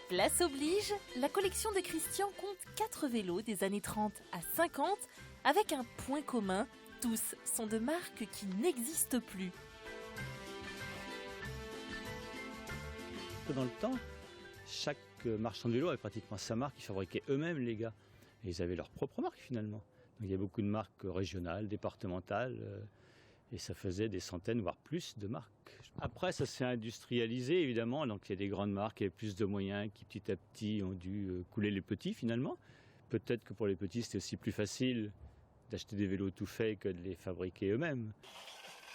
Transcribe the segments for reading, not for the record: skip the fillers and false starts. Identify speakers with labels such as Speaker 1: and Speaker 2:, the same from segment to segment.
Speaker 1: Place oblige, la collection de Christian compte 4 vélos des années 30 à 50 avec un point commun, tous sont de marques qui n'existent plus.
Speaker 2: Dans le temps, chaque marchand de vélo avait pratiquement sa marque, ils fabriquaient eux-mêmes les gars. Et ils avaient leur propre marque finalement. Donc il y a beaucoup de marques régionales, départementales, et ça faisait des centaines, voire plus de marques. Après, ça s'est industrialisé évidemment, donc il y a des grandes marques qui avaient plus de moyens, qui petit à petit ont dû couler les petits finalement. Peut-être que pour les petits, c'était aussi plus facile d'acheter des vélos tout faits que de les fabriquer eux-mêmes.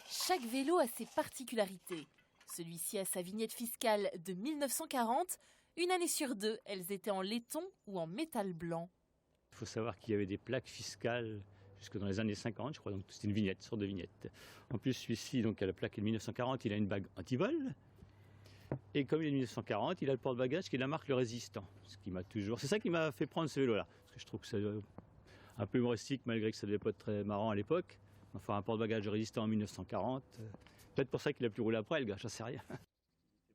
Speaker 1: Chaque vélo a ses particularités. Celui-ci a sa vignette fiscale de 1940. Une année sur deux, elles étaient en laiton ou en métal blanc.
Speaker 2: Il faut savoir qu'il y avait des plaques fiscales jusque dans les années 50, je crois, donc c'était une vignette, une sorte de vignette. En plus, celui-ci, donc à la plaque de 1940, il a une bague anti-vol. Et comme il est de 1940, il a le porte-bagages qui est la marque Le Résistant. C'est ça qui m'a fait prendre ce vélo-là. Parce que je trouve que c'est un peu humoristique, malgré que ça ne devait pas être très marrant à l'époque. Enfin, un porte-bagages Résistant en 1940. Peut-être pour ça qu'il a plus roulé après, le gars, j'en sais rien.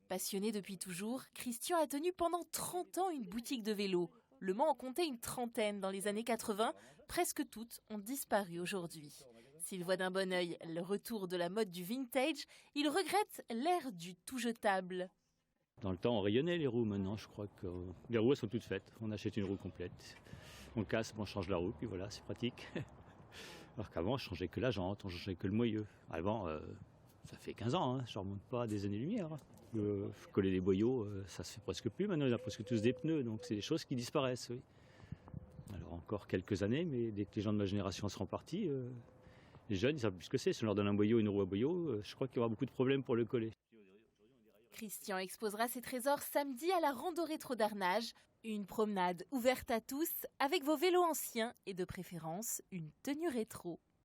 Speaker 1: Passionné depuis toujours, Christian a tenu pendant 30 ans une boutique de vélos. Le Mans en comptait une trentaine dans les années 80. Presque toutes ont disparu aujourd'hui. S'il voit d'un bon œil le retour de la mode du vintage, il regrette l'ère du tout jetable.
Speaker 2: Dans le temps, on rayonnait les roues. Maintenant, je crois que les roues elles sont toutes faites. On achète une roue complète. On casse, on change la roue, puis voilà, c'est pratique. Alors qu'avant, on changeait que la jante, on changeait que le moyeu. Avant, ça fait 15 ans, hein, je ne remonte pas à des années-lumière. Coller des boyaux, ça se fait presque plus. Maintenant, il y a presque tous des pneus, donc c'est des choses qui disparaissent. Oui. Alors encore quelques années, mais dès que les gens de ma génération seront partis, les jeunes, ils savent plus ce que c'est. Si on leur donne un boyau, une roue à boyau, je crois qu'il y aura beaucoup de problèmes pour le coller.
Speaker 1: Christian exposera ses trésors samedi à la Rando Rétro d'Arnage. Une promenade ouverte à tous avec vos vélos anciens et de préférence une tenue rétro.